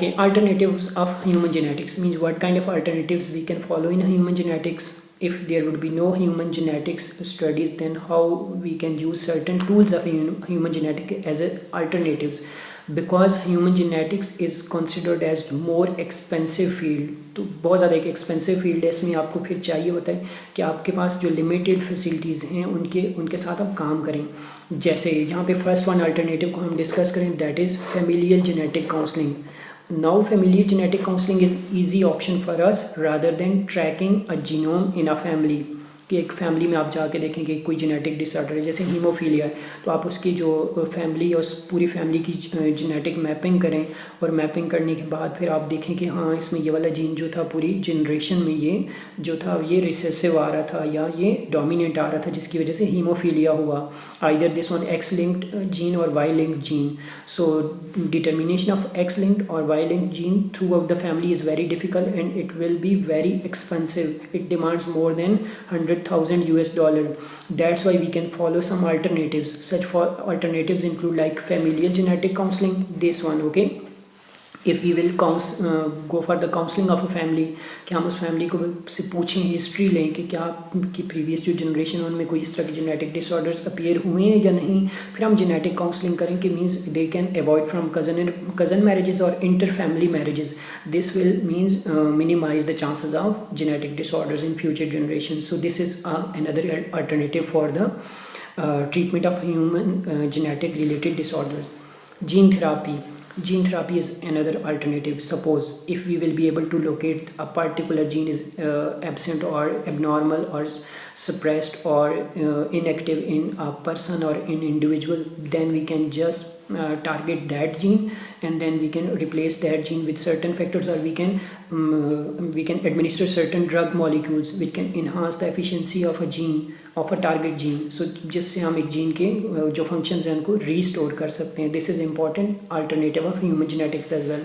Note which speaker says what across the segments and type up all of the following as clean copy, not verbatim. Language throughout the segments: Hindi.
Speaker 1: Okay, alternatives of human genetics means what kind of alternatives we can follow in human genetics. If there would be no human genetics studies, then how we can use certain tools of human genetics as alternatives, because human genetics is considered as more expensive field. तो बहुत ज़्यादा एक एक्सपेंसिव फील्ड है, इसमें आपको फिर चाहिए होता है कि आपके पास जो लिमिटेड फैसिलिटीज़ हैं उनके साथ आप काम करें. जैसे यहाँ पे फर्स्ट वन अल्टरनेटिव को हम डिस्कस करें, that is familial genetic counselling. Now familial genetic counseling is easy option for us rather than tracking a genome in a family. कि एक फैमिली में आप जाके देखें कि कोई जेनेटिक डिसऑर्डर है, जैसे हीमोफीलिया है, तो आप उसकी जो फैमिली है उस पूरी फैमिली की जेनेटिक मैपिंग करें, और मैपिंग करने के बाद फिर आप देखें कि हाँ इसमें ये वाला जीन जो था पूरी जनरेशन में ये जो था ये रिसेसिव आ रहा था या ये डोमिनेंट आ रहा था, जिसकी वजह से हीमोफीलिया हुआ. Either this one X linked gene और Y linked gene. So determination of X linked और Y linked gene throughout the family is very difficult and it will be very expensive. It demands more than $100,000. That's why we can follow some alternatives. Such alternatives include like familial genetic counseling, this one, okay. If we will go for the counseling of a family, कि हम उस फैमिली को से पूछें, हिस्ट्री लें कि क्या कि प्रीवियस जो जनरेशन उनमें कोई इस तरह के जेनेटिक डिसऑर्डर्स अपीयर हुए हैं या नहीं. फिर हम जेनेटिक काउंसलिंग करें कि means they can avoid from cousin marriages और inter family marriages. This will means minimize the chances of genetic disorders in future generation. So this is another alternative for the treatment of human genetic related disorders. Gene therapy is another alternative. Suppose if we will be able to locate a particular gene is absent or abnormal or suppressed or inactive in a person or in individual, then we can just target that gene, and then we can replace that gene with certain factors, or we can administer certain drug molecules which can enhance the efficiency of a gene, of a target gene. So जिससे हम एक जीन के जो फंक्शंस हैं उनको रीस्टोर कर सकते हैं. This is important alternative of human genetics as well.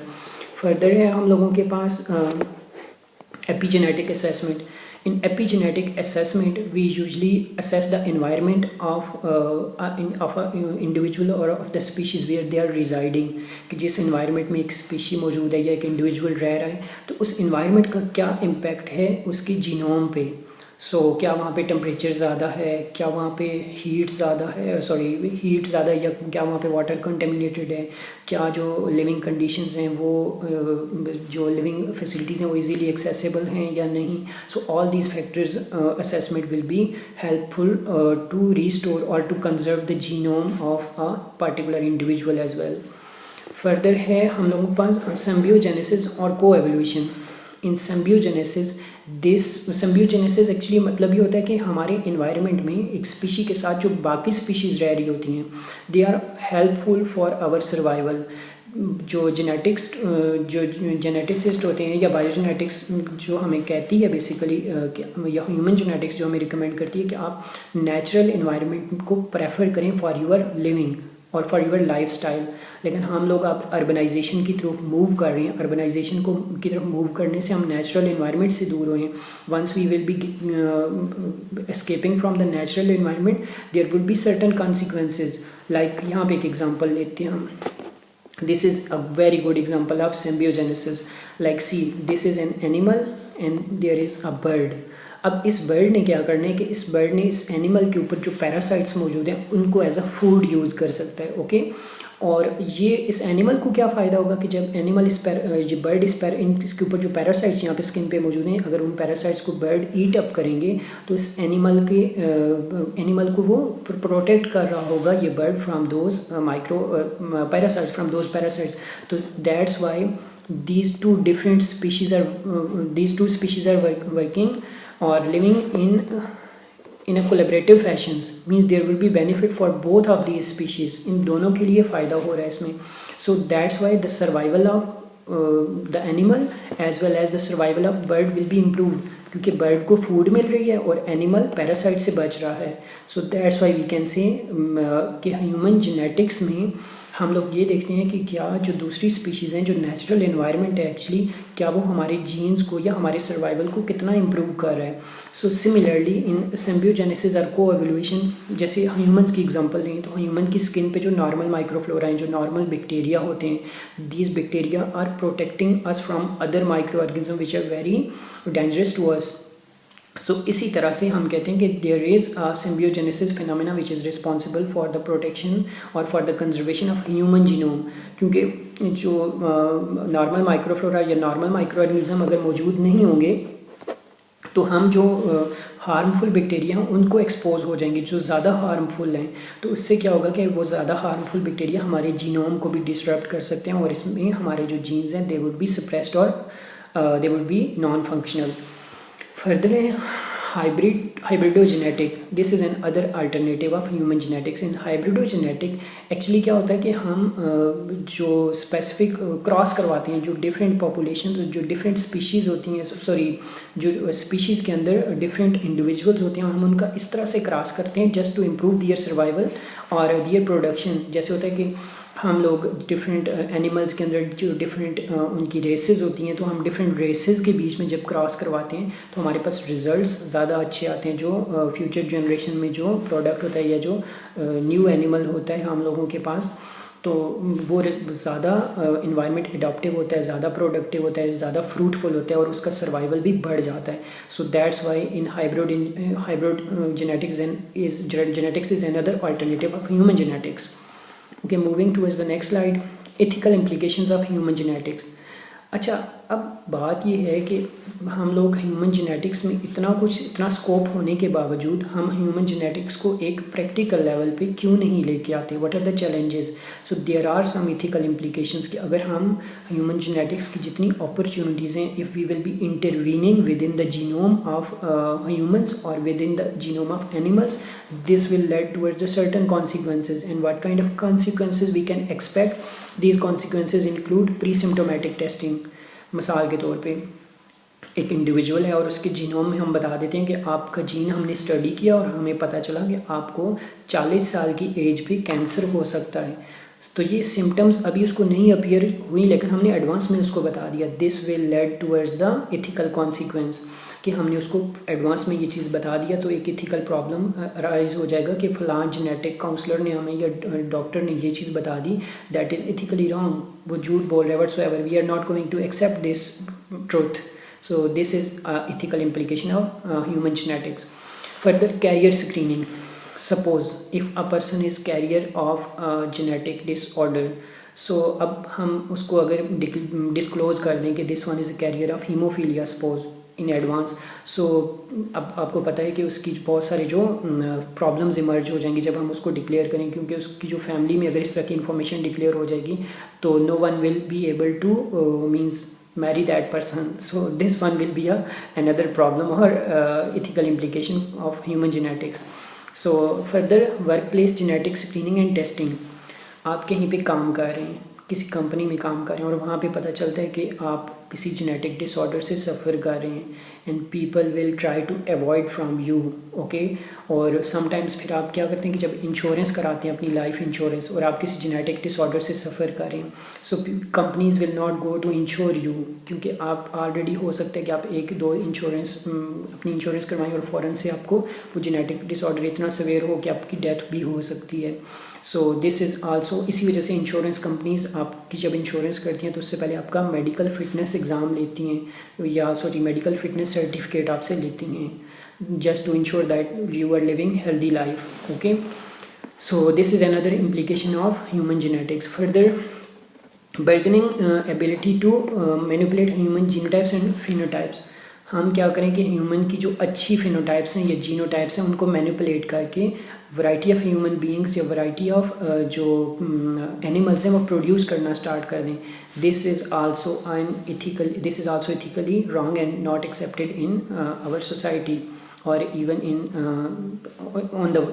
Speaker 1: Further है हम लोगों के पास epigenetic assessment. In epigenetic assessment, we usually assess the environment of an individual or of the species where they are residing. कि जिस environment में एक species मौजूद है या एक individual रह रहा है, तो उस environment का क्या impact है उसके जीनोम पे. सो क्या वहाँ पे टेम्परेचर ज़्यादा है, क्या वहाँ पे हीट ज़्यादा है या क्या वहाँ पे वाटर कंटेमिनेटेड है, क्या जो लिविंग कंडीशंस हैं वो जो लिविंग फैसिलिटीज़ हैं वो इजीली एक्सेसिबल हैं या नहीं. So all these factors assessment will be helpful to restore और to conserve the genome of a particular individual as well. Further है हम लोगों के पास सिम्बियोजेनेसिस और को एवोल्यूशन. इन सिम्बियोजेनेसिस एक्चुअली मतलब ये होता है कि हमारे इन्वायरमेंट में एक स्पीशी के साथ जो बाकी स्पीशीज़ रह रही होती हैं, they are helpful for our survival. जो जेनेटिसिस्ट होते हैं या बायोजेनेटिक्स जो हमें कहती है बेसिकली या ह्यूमन जेनेटिक्स जो हमें रिकमेंड करती है कि आप नेचुरल इन्वायरमेंट को प्रेफर करें फॉर योर लिविंग और फॉर योर लाइफ स्टाइल. लेकिन हम लोग अब अर्बनाइजेशन की तरफ मूव कर रहे हैं. अर्बनाइजेशन की तरफ मूव करने से हम नेचुरल इन्वायरमेंट से दूर हुए हैं. Once we will be escaping from the natural environment, there will be certain consequences. Like यहाँ पे एक एग्जांपल लेते हैं हम. This is a very good example of symbiogenesis. Like see, this is an animal and there is a bird. अब इस बर्ड ने क्या करना है कि इस बर्ड ने इस एनिमल के ऊपर जो पैरासाइट्स मौजूद हैं उनको एज अ फूड यूज़ कर सकता है, ओके. और ये इस एनिमल को क्या फ़ायदा होगा कि जब एनिमल जो बर्ड इसके ऊपर जो पैरासाइट्स यहाँ पे स्किन पे मौजूद हैं, अगर उन पैरासाइट्स को बर्ड ईट अप करेंगे तो इस एनिमल को वो प्रोटेक्ट कर रहा होगा ये बर्ड फ्राम दोज पैरासाइट्स. तो that's why these two species are working or living in a collaborative fashions. Means there will be benefit for both of these species. इन दोनों के लिए फ़ायदा हो रहा है इसमें. So that's why the survival of the animal as well as the survival of bird will be improved, क्योंकि बर्ड को फूड मिल रही है और एनिमल पैरासाइट से बच रहा है. So that's why we can say कि ह्यूमन जेनेटिक्स में हम लोग ये देखते हैं कि क्या जो दूसरी स्पीशीज़ हैं, जो नेचुरल एनवायरनमेंट है एक्चुअली, क्या वो हमारे जीन्स को या हमारे सर्वाइवल को कितना इम्प्रूव कर रहा है. सो सिमिलरली इन सिम्बियोजेनेसिस और को एवोल्यूशन, जैसे ह्यूमंस की एग्जांपल लें तो ह्यूमन की स्किन पे जो नॉर्मल माइक्रोफ्लोरा हैं, जो नॉर्मल बैक्टीरिया होते हैं, these bacteria are protecting us from other micro organism which are very dangerous to us. So इसी तरह से हम कहते हैं कि there is a symbiogenesis phenomena which is responsible for the protection और for the conservation of human genome. क्योंकि जो नॉर्मल माइक्रोफ्लोरा या नॉर्मल माइक्रो ऑर्गेनिज्म अगर मौजूद नहीं होंगे तो हम जो हार्मफुल बैक्टीरिया हैं उनको एक्सपोज हो जाएंगे, जो ज़्यादा हार्मफुल हैं. तो उससे क्या होगा कि वो ज़्यादा हार्मफुल बैक्टीरिया हमारे जीनोम को भी डिस्टर्ब कर सकते हैं और इसमें हमारे जो जीन्स हैं दे वुड बी सप्रेस्ड और they would be non functional. Further है hybridogenetic. This is an other alternative of human genetics. In hybridogenetic actually क्या होता है कि हम जो स्पेसिफिक क्रॉस करवाते हैं, जो डिफरेंट पॉपुलेशन, जो डिफरेंट स्पीशीज़ होती हैं, सॉरी जो स्पीशीज़ के अंदर डिफरेंट इंडिविजुअल्स होते हैं, हम उनका इस तरह से क्रॉस करते हैं just to improve their survival और दियर प्रोडक्शन. जैसे होता है कि हम लोग डिफरेंट एनिमल्स के अंदर जो डिफरेंट उनकी रेसेस होती हैं, तो हम डिफरेंट रेसेस के बीच में जब क्रॉस करवाते हैं तो हमारे पास रिजल्ट्स ज़्यादा अच्छे आते हैं. जो फ्यूचर जनरेशन में जो प्रोडक्ट होता है या जो न्यू एनिमल होता है हम लोगों के पास, तो वो ज़्यादा इन्वायरमेंट एडॉप्टिव होता है, ज़्यादा प्रोडक्टिव होता है, ज़्यादा फ्रूटफुल होता है और उसका सर्वाइवल भी बढ़ जाता है. So that's Y in hybrid genetics is another alternative of human genetics. Okay, moving towards the next slide, ethical implications of human genetics. अच्छा, अब बात ये है कि हम लोग ह्यूमन जेनेटिक्स में इतना स्कोप होने के बावजूद हम ह्यूमन जेनेटिक्स को एक प्रैक्टिकल लेवल पे क्यों नहीं लेके आते. What are the challenges? So there are some ethical implications कि अगर हम ह्यूमन जेनेटिक्स की जितनी अपॉर्चुनिटीज़ हैं, if we will be intervening with in the genome of humans और with in the genome of animals, this will lead towards a certain consequences. And what kind of consequences we can expect? These consequences include pre-symptomatic testing. मिसाल के तौर पे एक इंडिविजुअल है और उसके जीनोम में हम बता देते हैं कि आपका जीन हमने स्टडी किया और हमें पता चला कि आपको 40 साल की एज पे कैंसर हो सकता है. तो ये सिम्टम्स अभी उसको नहीं अपीयर हुई, लेकिन हमने एडवांस में उसको बता दिया. This will lead towards the ethical consequence कि हमने उसको एडवांस में ये चीज़ बता दिया, तो एक इथिकल प्रॉब्लम राइज हो जाएगा कि फ़लाँ जेनेटिक काउंसलर ने हमें या डॉक्टर ने ये चीज़ बता दी, दैट इज़ इथिकली रॉन्ग, वो झूठ बोल रहे हैं, whatsoever, we are not going to accept this truth. So this is ethical implication of human genetics. Further carrier screening. Suppose if a person is carrier of a genetic disorder, so अब हम उसको अगर डिस्क्लोज कर दें कि this one is a carrier of haemophilia suppose in advance, so अब आपको पता है कि उसकी बहुत सारे जो प्रॉब्लम्स इमर्ज हो जाएंगी जब हम उसको डिक्लेयर करें, क्योंकि उसकी जो फैमिली में अगर इस तरह की इन्फॉर्मेशन डिक्लेयर हो जाएगी तो no one will be able to means marry that person. So this one will be another problem or ethical implication of human genetics. So further, workplace genetic screening and testing. आप कहीं पे काम कर रहे हैं, किसी कंपनी में काम कर रहे हैं और वहाँ पे पता चलता है कि आप किसी जेनेटिक डिसऑर्डर से सफ़र कर रहे हैं and people will try to avoid from you. Okay, और समटाइम्स फिर आप क्या करते हैं कि जब इंश्योरेंस कराते हैं अपनी लाइफ इंश्योरेंस और आप किसी जेनेटिक डिसऑर्डर से सफ़र कर रहे हैं, so companies will not go to insure you, क्योंकि आप ऑलरेडी हो सकता है कि आप 1-2 इंश्योरेंस अपनी इंश्योरेंस करवाएं और फ़ौरन से आपको वो जेनेटिक डिसऑर्डर इतना सवेयर हो कि आपकी डेथ भी हो सकती है. सो दिस इज़ आल्सो, इसी वजह से इंश्योरेंस कंपनीज़ आपकी जब इंश्योरेंस करती हैं तो उससे पहले आपका मेडिकल फिटनेस एग्ज़ाम लेती हैं या मेडिकल फिटनेस सर्टिफिकेट आपसे लेती हैं just to insure that you are living healthy life. Okay, so this is another implication of human genetics. Further, bargaining ability to manipulate human genotypes and phenotypes. हम क्या करें कि ह्यूमन की जो अच्छी फिनोटाइप्स हैं या जीनोटाइप्स हैं उनको मैनिपुलेट करके वैरायटी ऑफ ह्यूमन बीइंग्स या वैरायटी ऑफ जो एनिमल्स हैं वो प्रोड्यूस करना स्टार्ट कर दें. This is also ethically wrong and not accepted in our society. और इवन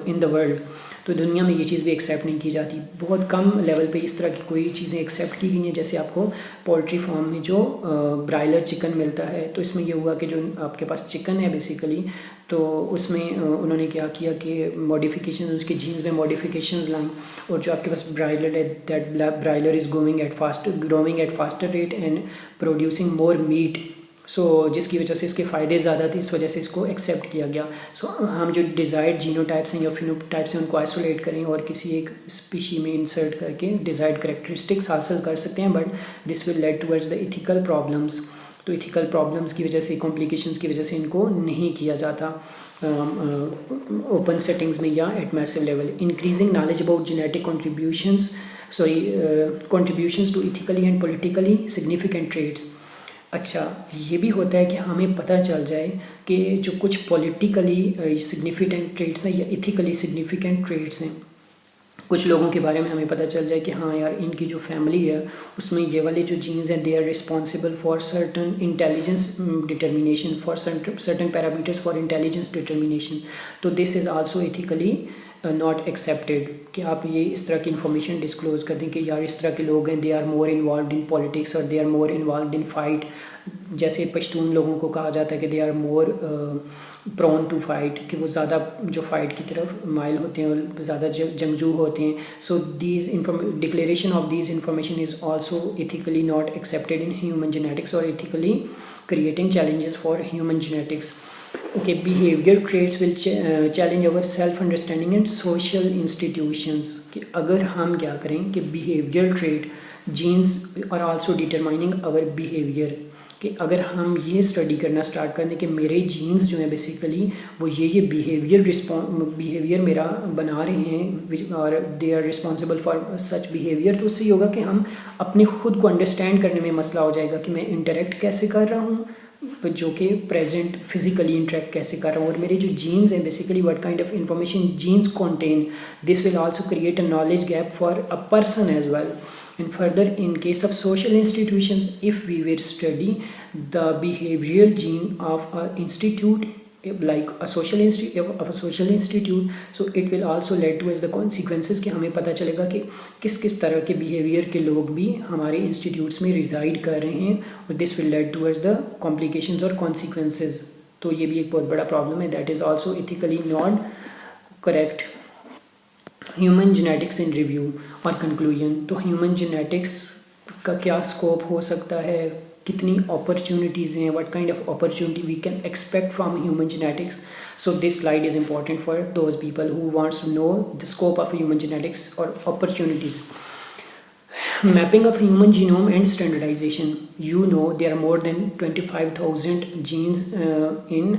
Speaker 1: इन द वर्ल्ड। तो दुनिया में ये चीज़ भी एक्सेप्ट नहीं की जाती, बहुत कम लेवल पे इस तरह की कोई चीज़ें एक्सेप्ट की गई हैं। जैसे आपको पोल्ट्री फार्म में जो ब्रायलर चिकन मिलता है, तो इसमें ये हुआ कि जो आपके पास चिकन है बेसिकली, तो उसमें उन्होंने क्या किया कि मॉडिफिकेशन, उसके जीन्स में मॉडिफिकेशंस लाई, और जो आपके पास ब्रायलर है, that broiler is growing at faster rate and producing more meat. So जिसकी वजह से इसके फ़ायदे ज़्यादा थे, इस वजह से इसको एक्सेप्ट किया गया। सो हम जो डिज़ायर्ड जीनोटाइप्स हैं या फिनोटाइप्स हैं उनको आइसोलेट करें और किसी एक स्पीशी में इंसर्ट करके डिज़ायर्ड करेक्टरिस्टिक्स हासिल कर सकते हैं, but this will lead towards the ethical problems. तो इथिकल प्रॉब्लम्स की वजह से, कॉम्प्लिकेशंस की वजह से इनको नहीं किया जाता ओपन सेटिंग्स में या at massive level. Increasing knowledge about genetic contributions to ethically and politically significant traits. अच्छा, ये भी होता है कि हमें पता चल जाए कि जो कुछ पॉलिटिकली सिग्निफिकेंट ट्रेड्स हैं या इथिकली सिग्निफिकेंट ट्रेड्स हैं, कुछ लोगों के बारे में हमें पता चल जाए कि हाँ यार, इनकी जो फैमिली है उसमें ये वाले जो जीन्स हैं, they are responsible for certain intelligence determination, for certain parameters for intelligence determination. तो this is also ethically not accepted कि आप ये इस तरह की इन्फॉर्मेशन डिस्क्लोज कर दें कि यार इस तरह के लोग हैं, they are more involve in politics और they are more involve in fight. जैसे पश्तून लोगों को कहा जाता है कि they are more prone to fight, कि वो ज़्यादा जो फाइट की तरफ माइल होते हैं और ज़्यादा जंगजू होते हैं। So declaration of these information is also ethically not accepted in human genetics और ethically creating challenges for human genetics. Okay, behavior traits will challenge our self understanding and social institutions। कि अगर हम क्या करें कि behavior trait genes are also determining our behavior, कि अगर हम ये स्टडी करना स्टार्ट कर दें कि मेरे जीन्स जो हैं बेसिकली वो ये बिहेवियर मेरा बना रहे हैं और they are responsible for such behaviour, तो उससे ये होगा कि हम अपने खुद को अंडरस्टैंड करने में मसला हो जाएगा कि मैं इंटरेक्ट कैसे कर रहा हूँ, जो कि प्रेजेंट फिजिकली इंटरेक्ट कैसे कर रहा हूँ, और मेरे जो जीन्स हैं basically what kind of information genes contain, this will also create a knowledge gap for a person as well. And further, in case of social institutions, if we will study the behavioral gene of an institute, like a social institute, so it will also lead to as the consequences कि हमें पता चलेगा कि किस किस तरह के behavior के लोग भी हमारे institutes में reside कर रहे हैं, और this will lead towards the complications और consequences। तो ये भी एक बहुत बड़ा problem है, that is also ethically not correct। Human genetics in review और कंक्लूजन। तो ह्यूमन जेनेटिक्स का क्या स्कोप हो सकता है, कितनी अपॉर्चुनिटीज़ हैं, what kind of opportunity we can expect from human genetics. So this slide is important for those people who wants to know the scope of human genetics और opportunities. Mapping of human genome and standardization. You know there are more than 25,000 genes in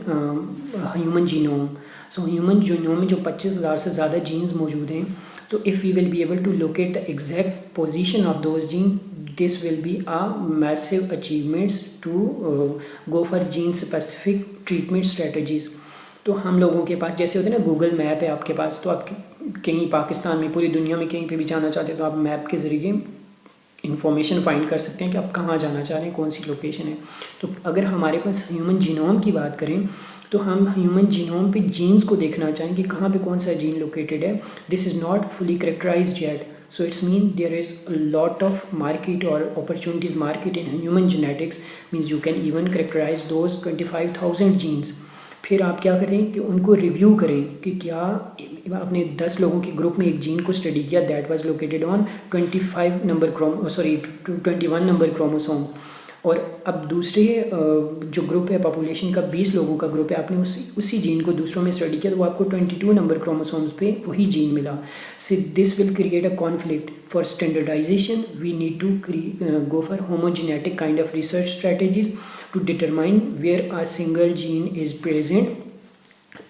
Speaker 1: human genome. So human genome में जो 25,000 से ज़्यादा genes मौजूद हैं, तो if we will be able to locate the exact position of those genes, this will be a massive achievements to go for gene specific treatment strategies। तो हम लोगों के पास जैसे होते हैं ना, गूगल मैप है आपके पास, तो आप कहीं पाकिस्तान में, पूरी दुनिया में कहीं पे भी जाना चाहते हैं तो आप मैप के ज़रिए इन्फॉर्मेशन फाइंड कर सकते हैं कि आप कहाँ जाना चाह रहे हैं, कौन सी लोकेशन है। तो अगर हमारे पास ह्यूमन जीनोम की बात करें तो हम ह्यूमन जीनोम पे जीन्स को देखना चाहें कि कहाँ पे कौन सा जीन लोकेटेड है। This is not fully characterised yet, so it's mean there is a lot of market or opportunities market in human genetics, means you can even characterize those 25,000 genes। फिर आप क्या करें कि उनको रिव्यू करें कि क्या आपने 10 लोगों के ग्रुप में एक जीन को स्टडी किया, that was located on 21 number chromosome, और अब दूसरे जो ग्रुप है पॉपुलेशन का 20 लोगों का ग्रुप है, आपने उसी जीन को दूसरों में स्टडी किया तो वो आपको 22 नंबर क्रोमोसोम्स पे वही जीन मिला। So this will create a conflict for standardisation. We need to go for homogenetic kind of research strategies to determine where a single gene is present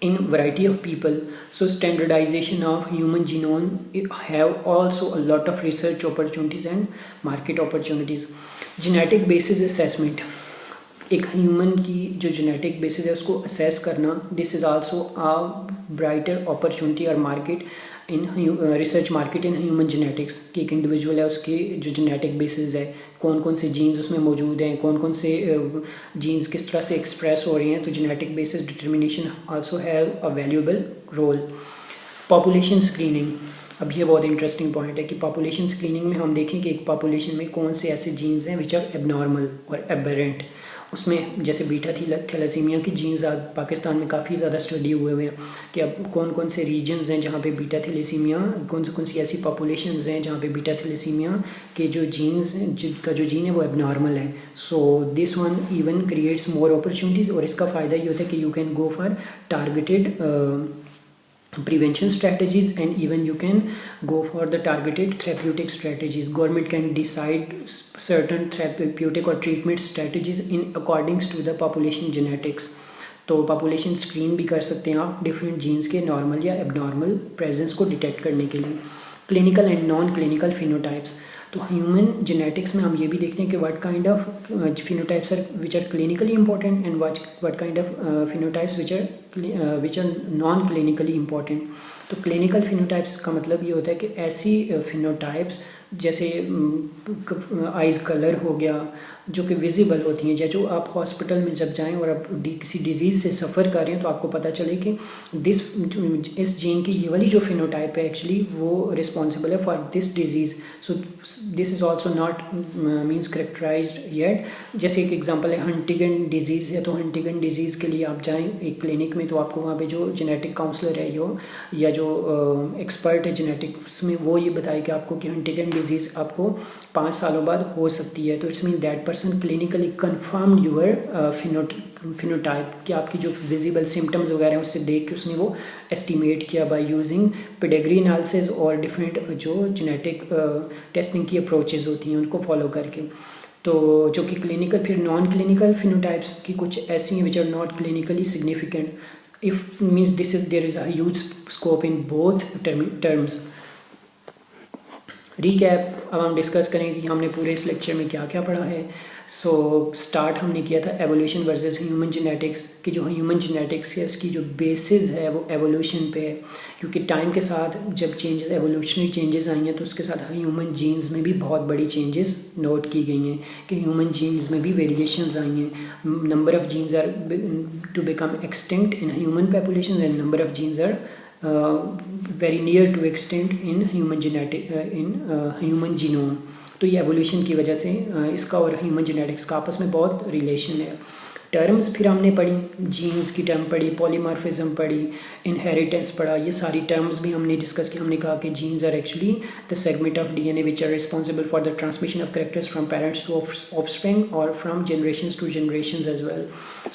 Speaker 1: in variety of people. So standardization of human genome have also a lot of research opportunities and market opportunities. Genetic basis assessment, एक ह्यूमन की जो जेनेटिक बेसिस है उसको असेस करना, this is also a brighter opportunity और market in research market in human genetics कि एक इंडिविजुअल है उसके जो जेनेटिक बेसिस है, कौन कौन से जीन्स उसमें मौजूद हैं, कौन कौन से जीन्स किस तरह से एक्सप्रेस हो रही हैं, तो genetic basis determination also have a valuable role. Population screening, अब ये बहुत इंटरेस्टिंग पॉइंट है कि पॉपुलेशन स्क्रीनिंग में हम देखें कि एक पॉपुलेशन में कौन से ऐसे जीन्स हैं विच आर एबनॉर्मल और एबरेंट। उसमें जैसे बीटा थैलेसीमिया की जीन्स पाकिस्तान में काफ़ी ज़्यादा स्टडी हुए हैं कि अब कौन कौन से रीजन्स हैं जहाँ पे बीटा थैलेसीमिया, कौन सी ऐसी पॉपुलेशंस हैं जहाँ पे बीटा थैलेसीमिया के जो जीन्स जिनका जो जीन है वो एबनॉर्मल है। So this one even creates more opportunities, और इसका फ़ायदा ये होता है कि you can go for targeted prevention strategies, and even you can go for the targeted therapeutic strategies. Government can decide certain therapeutic or treatment strategies in according to the population genetics. तो पॉपुलेशन स्क्रीन भी कर सकते हैं आप डिफरेंट जीन्स के नॉर्मल या एबनॉर्मल प्रेजेंस को डिटेक्ट करने के लिए। Clinical and non clinical phenotypes, तो ह्यूमन जेनेटिक्स में हम ये भी देखते हैं कि what kind of phenotypes are which are clinically important and what kind of phenotypes which are non clinically important. तो क्लिनिकल फिनोटाइप्स का मतलब ये होता है कि ऐसी फिनोटाइप्स जैसे आइज़ कलर हो गया जो कि विजिबल होती हैं, या जो आप हॉस्पिटल में जब जाएं और आप किसी डिजीज़ से सफ़र कर रहे हैं तो आपको पता चले कि इस जीन की ये वाली जो फिनोटाइप है एक्चुअली वो रिस्पॉन्सिबल है for this disease. So this is also not means characterised yet. जैसे एक एग्जांपल है हंटिंगटन डिजीज़ है, तो हंटिंगटन डिजीज़ के लिए आप जाएं एक क्लिनिक में तो आपको वहाँ पे जो जेनेटिक काउंसलर है या जो एक्सपर्ट है जेनेटिक्स में वो ये बताए कि आपको कि हंटिंगटन डिजीज़ आपको 5 सालों बाद हो सकती है। तो it's mean that person clinically confirmed your phenotype कि आपकी जो विजिबल सिम्टम्स वगैरह हैं उससे देख के उसने वो एस्टिमेट किया बाय यूजिंग पेडिग्री एनालिसिस और डिफरेंट जो जेनेटिक टेस्टिंग की अप्रोचेज़ होती हैं उनको फॉलो करके। तो जो कि क्लिनिकल, फिर नॉन क्लिनिकल फिनोटाइप्स की कुछ ऐसी हैं which are not clinically significant, if means this is there is a huge scope in both terms. Recap, अब हम डिस्कस करेंगे कि हमने पूरे इस लेक्चर में क्या क्या पढ़ा है। सो स्टार्ट हमने किया था एवोल्यूशन वर्सेस ह्यूमन जेनेटिक्स कि जो ह्यूमन जेनेटिक्स है उसकी जो बेसिस है वो एवोल्यूशन पे है, क्योंकि टाइम के साथ जब चेंजेस एवोल्यूशनरी चेंजेस आई हैं तो उसके साथ ह्यूमन जीन्स में भी बहुत बड़ी चेंजेस नोट की गई हैं कि ह्यूमन जीन्स में भी वेरिएशंस आई हैं। Number of genes are to become extinct in human population and number of genes are very near to extent in human genetic in human genome। तो ये एवोल्यूशन की वजह से इसका और ह्यूमन जेनेटिक्स का आपस में बहुत रिलेशन है। टर्म्स फिर हमने पढ़ी, जीन्स की टर्म पढ़ी, पॉलीमॉर्फिज्म पढ़ी, इनहेरिटेंस पढ़ा, ये सारी टर्म्स भी हमने डिस्कस की। हमने कहा कि genes are actually the segment of DNA which are responsible for the transmission of characters from parents to offspring और from generations to generations as well.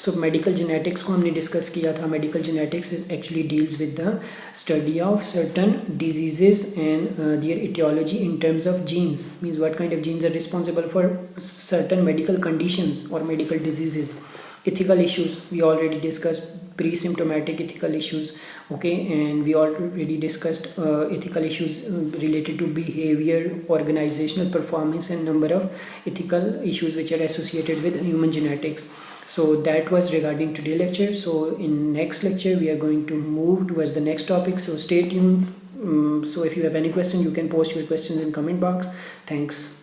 Speaker 1: So medical genetics को हमने डिस्कस किया था। Medical genetics actually deals with the study of certain diseases and their etiology in terms of genes, means what kind of genes are responsible for certain medical conditions or medical diseases। Ethical issues we already discussed, pre-symptomatic ethical issues, okay, and we already discussed ethical issues related to behavior, organizational performance, and number of ethical issues which are associated with human genetics. So that was regarding today's lecture. So in next lecture we are going to move towards the next topic, so stay tuned. So if you have any question you can post your questions in comment box. Thanks.